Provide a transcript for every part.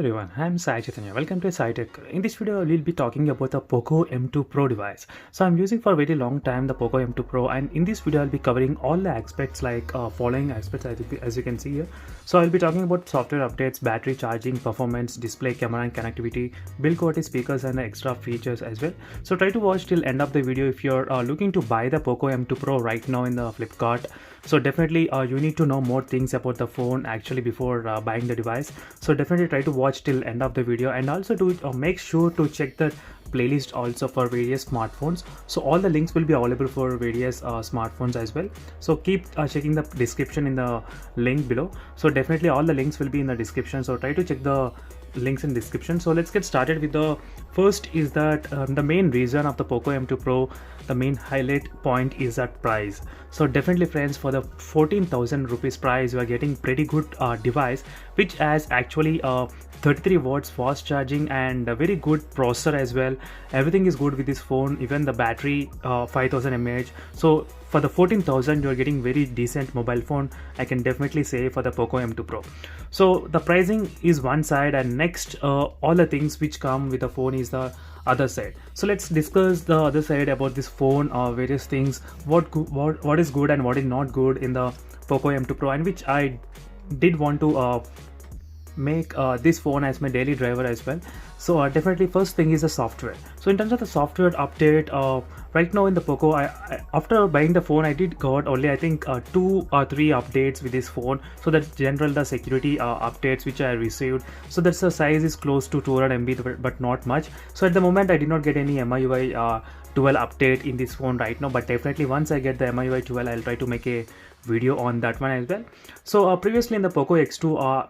everyone, I'm Sai Chaitanya. Welcome to SciTech. In this video, we'll be talking about the Poco M2 Pro device. So I'm using for a very long time the Poco M2 Pro, and in this video, I'll be covering all the aspects like following aspects as you can see here. So I'll be talking about software updates, battery charging, performance, display, camera and connectivity, build quality, speakers and extra features as well. So try to watch till end of the video if you're looking to buy the Poco M2 Pro right now in the Flipkart. So definitely you need to know more things about the phone actually before buying the device. So definitely try to watch till end of the video, and also do make sure to check the playlist also for various smartphones. So all the links will be available for various smartphones as well. So keep checking the description in the link below. So definitely all the links will be in the description, so try to check the links in description. So let's get started with the first is that the main reason of the Poco M2 Pro, the main highlight point is that price. So definitely friends, for the 14,000 rupees price, you are getting pretty good device which has actually 33 watts fast charging and a very good processor as well. Everything is good with this phone, even the battery 5000 mAh. So for the 14,000 you're getting very decent mobile phone, I can definitely say, for the Poco M2 Pro. So the pricing is one side, and next all the things which come with the phone is the other side. So let's discuss the other side about this phone, various things, what is good and what is not good in the Poco M2 Pro, and which I did want to make this phone as my daily driver as well. So definitely first thing is the software. So in terms of the software update, right now in the Poco, I after buying the phone, I did got only I think 2 or 3 updates with this phone. So that's general the security updates which I received. So that's the size is close to 200 MB but not much. So at the moment I did not get any MIUI 12 update in this phone right now, but definitely once I get the MIUI 12, I'll try to make a video on that one as well. So previously in the Poco X2,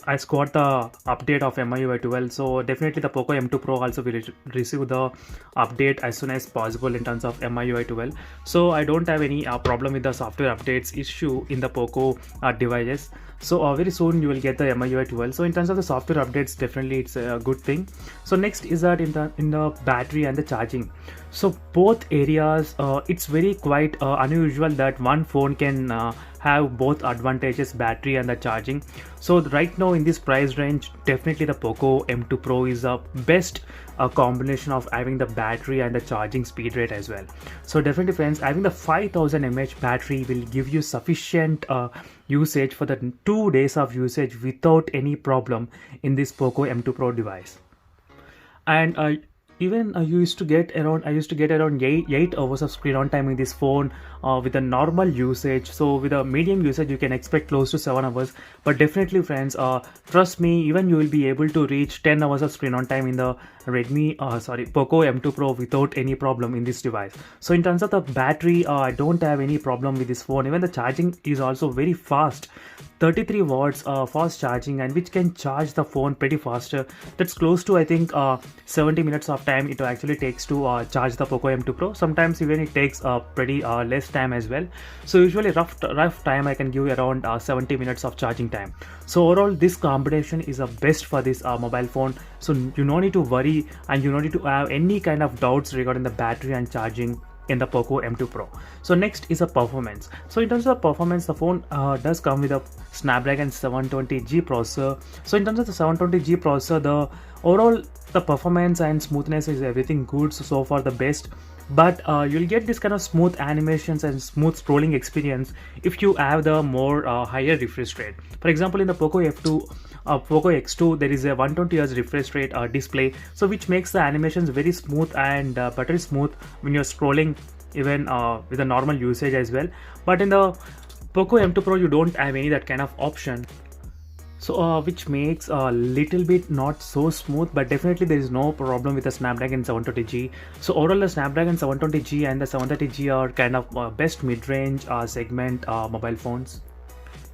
I got the update of MIUI 12, so definitely the Poco M2 Pro also will receive the update as soon as possible in terms of MIUI 12. So I don't have any problem with the software updates issue in the Poco devices. So very soon you will get the MIUI 12. So in terms of the software updates, definitely it's a good thing. So next is that in the battery and the charging. So both areas, it's very quite unusual that one phone can have both advantages, battery and the charging. So right now in this price range, definitely the Poco M2 Pro is the best combination of having the battery and the charging speed rate as well. So definitely friends, having the 5000 mAh battery will give you sufficient usage for the 2 days of usage without any problem in this Poco M2 Pro device. And even I used to get around 8 hours of screen on time in this phone with a normal usage. So with a medium usage you can expect close to 7 hours, but definitely friends, trust me, even you will be able to reach 10 hours of screen on time in the Poco M2 Pro without any problem in this device. So in terms of the battery, I don't have any problem with this phone. Even the charging is also very fast, 33 watts fast charging, and which can charge the phone pretty faster. That's close to I think 70 minutes of time it actually takes to charge the Poco M2 Pro. Sometimes even it takes pretty less time as well. So usually rough time I can give around 70 minutes of charging time. So overall this combination is the best for this mobile phone. So you don't need to worry and you don't need to have any kind of doubts regarding the battery and charging in the Poco M2 Pro. So next is a performance. So in terms of performance, the phone does come with a Snapdragon 720G processor. So in terms of the 720G processor, the overall the performance and smoothness is everything good, so far the best. But you'll get this kind of smooth animations and smooth scrolling experience if you have the more higher refresh rate. For example, in the Poco X2 there is a 120Hz refresh rate display, so which makes the animations very smooth and buttery smooth when you're scrolling, even with a normal usage as well. But in the Poco M2 Pro you don't have any that kind of option. So which makes a little bit not so smooth, but definitely there is no problem with the Snapdragon 720G. So overall the Snapdragon 720G and the 730G are kind of best mid-range segment mobile phones.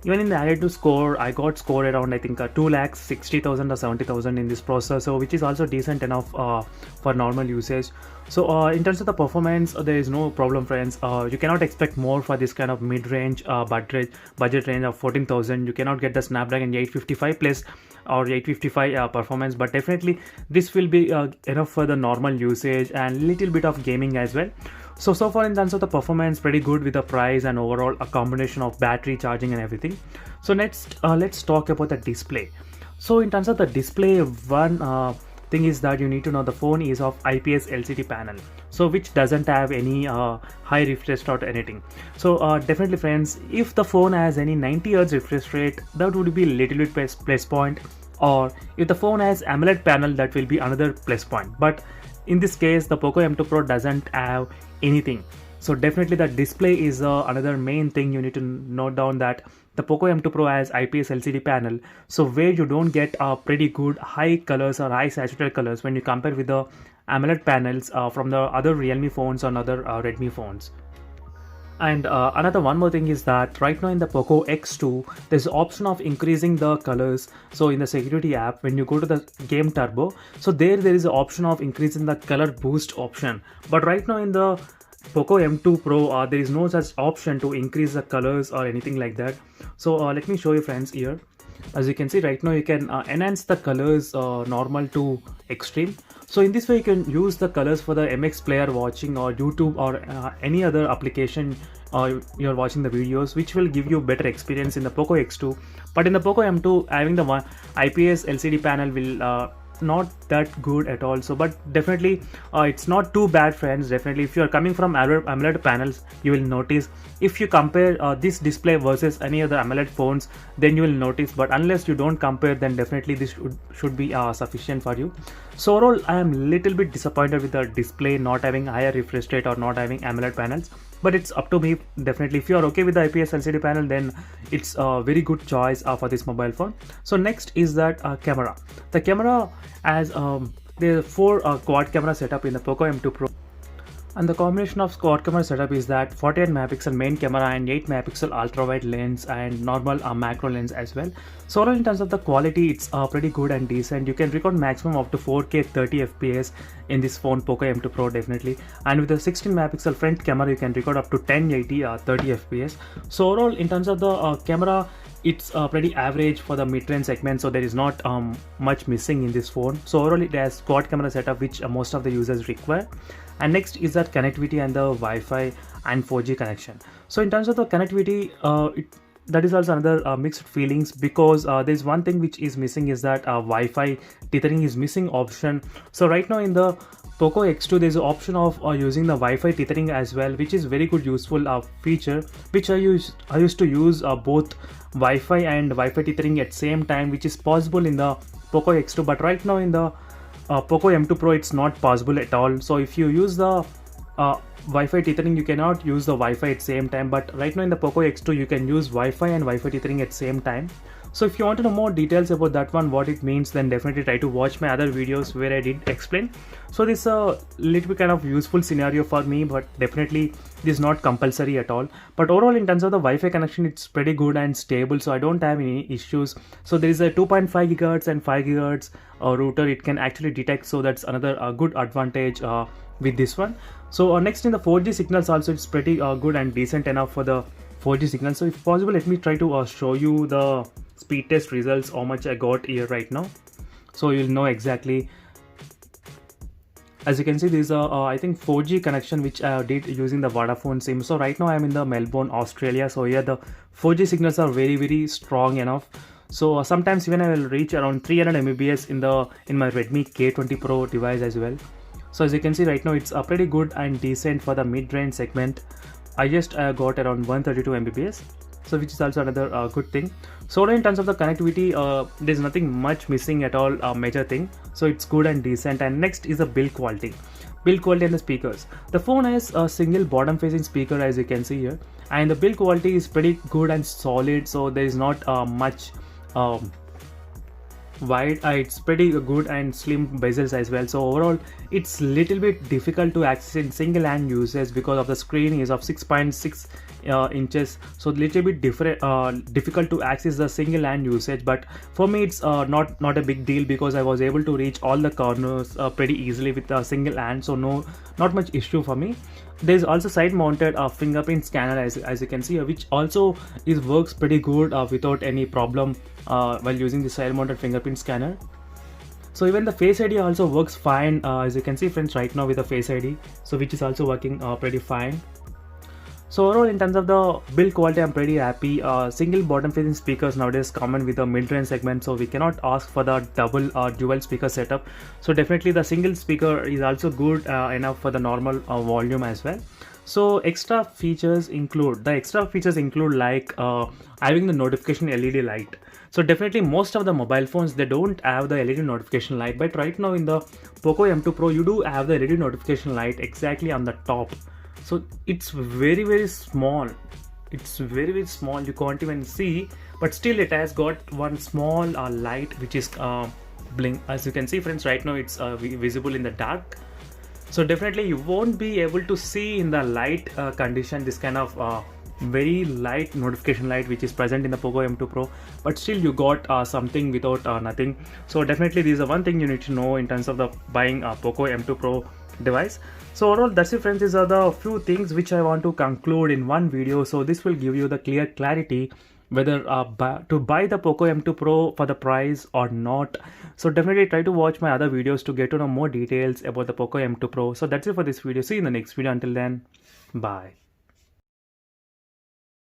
Even in the AnTuTu score, I got scored around I think 2,60,000 or 70,000 in this processor, so which is also decent enough for normal usage. So in terms of the performance, there is no problem friends. You cannot expect more for this kind of mid-range budget range of 14,000. You cannot get the Snapdragon 855 plus or 855 performance, but definitely this will be enough for the normal usage and little bit of gaming as well. So far in terms of the performance, pretty good with the price and overall a combination of battery, charging and everything. So next let's talk about the display. So in terms of the display, one thing is that you need to know the phone is of IPS LCD panel, so which doesn't have any high refresh rate or anything. So definitely friends, if the phone has any 90 Hz refresh rate, that would be a little bit plus point, or if the phone has AMOLED panel, that will be another plus point. But in this case the Poco M2 Pro doesn't have anything. So definitely the display is another main thing you need to note down, that the Poco M2 Pro has IPS LCD panel, so where you don't get pretty good high colors or high saturated colors when you compare with the AMOLED panels from the other Realme phones or other Redmi phones. And another one more thing is that right now in the Poco X2 there's option of increasing the colors. So in the security app, when you go to the game turbo, so there is an option of increasing the color boost option. But right now in the Poco M2 Pro there is no such option to increase the colors or anything like that. So let me show you friends here. As you can see right now, you can enhance the colors normal to extreme. So in this way you can use the colors for the MX player watching or YouTube or any other application you're watching the videos, which will give you better experience in the Poco X2. But in the Poco M2, having the one IPS LCD panel will not that good at all. So but definitely it's not too bad friends. Definitely if you are coming from AMOLED panels, you will notice. If you compare this display versus any other AMOLED phones, then you will notice. But unless you don't compare, then definitely this should be sufficient for you. So overall I am little bit disappointed with the display not having higher refresh rate or not having AMOLED panels, but it's up to me. Definitely if you are okay with the IPS LCD panel, then it's a very good choice for this mobile phone. So next is that camera. The camera has there are 4 quad camera setup in the Poco M2 Pro. And the combination of quad camera setup is that 48 megapixel main camera and 8 megapixel ultra wide lens and normal macro lens as well. So in terms of the quality, it's pretty good and decent. You can record maximum up to 4K 30 FPS in this phone Poco M2 Pro definitely. And with the 16 megapixel front camera, you can record up to 1080 30 FPS. So overall in terms of the camera, it's pretty average for the mid-range segment, so there is not much missing in this phone. So overall it has quad camera setup, which most of the users require. And next is that connectivity and the Wi-Fi and 4G connection. So in terms of the connectivity, that is also another mixed feelings, because there's one thing which is missing, is that Wi-Fi tethering is missing option. So right now in the Poco X2 there's an option of using the Wi-Fi tethering as well, which is very good useful feature, which I used to use both Wi-Fi and Wi-Fi tethering at same time, which is possible in the Poco X2. But right now in the Poco M2 Pro it's not possible at all. So if you use the Wi-Fi tethering, you cannot use the Wi-Fi at same time. But right now in the Poco X2 you can use Wi-Fi and Wi-Fi tethering at same time. So if you want to know more details about that one, what it means, then definitely try to watch my other videos where I did explain. So this is a little bit kind of useful scenario for me, but definitely this is not compulsory at all. But overall in terms of the Wi-Fi connection, it's pretty good and stable, so I don't have any issues. So there is a 2.5 GHz and 5 GHz router it can actually detect, so that's another good advantage with this one. So next in the 4G signals also, it's pretty good and decent enough for the 4G signal. So if possible, let me try to show you the speed test results, how much I got here right now, so you'll know exactly. As you can see, this is I think 4G connection which I did using the Vodafone SIM. So right now I'm in the Melbourne, Australia. So here the 4G signals are very strong enough. So sometimes even I will reach around 300 Mbps in my Redmi K20 Pro device as well. So as you can see right now, it's pretty good and decent for the mid-range segment. I just got around 132 Mbps. So which is also another good thing. So in terms of the connectivity, there's nothing much missing at all, major thing. So it's good and decent. And next is the build quality and the speakers. The phone has a single bottom facing speaker, as you can see here, and the build quality is pretty good and solid. So there is not much wide, it's pretty good and slim bezels as well. So overall it's little bit difficult to access in single hand usage because of the screen is of 6.6 inches, so little bit difficult to access the single hand usage. But for me it's not a big deal, because I was able to reach all the corners pretty easily with a single hand, so not much issue for me. There's also side mounted fingerprint scanner, as you can see, which also works pretty good without any problem while using the side mounted fingerprint scanner. So even the Face ID also works fine, as you can see friends right now with the Face ID, so which is also working pretty fine. So overall, in terms of the build quality, I'm pretty happy. Single bottom facing speakers nowadays common with the mid-range segment, so we cannot ask for the double or dual speaker setup. So definitely the single speaker is also good enough for the normal volume as well. So extra features include like having the notification LED light. So definitely most of the mobile phones, they don't have the LED notification light, but right now in the Poco M2 Pro you do have the LED notification light exactly on the top. So it's very small, it's very small, you can't even see, but still it has got one small light which is blink. As you can see friends, right now it's visible in the dark. So definitely you won't be able to see in the light condition this kind of very light notification light which is present in the Poco M2 Pro, but still you got something without nothing. So definitely this is the one thing you need to know in terms of the buying Poco M2 Pro device. So overall, that's it friends, these are the few things which I want to conclude in one video. So this will give you the clarity whether to buy the Poco M2 Pro for the price or not. So definitely try to watch my other videos to get to know more details about the Poco M2 Pro. So that's it for this video. See you in the next video. Until then, bye.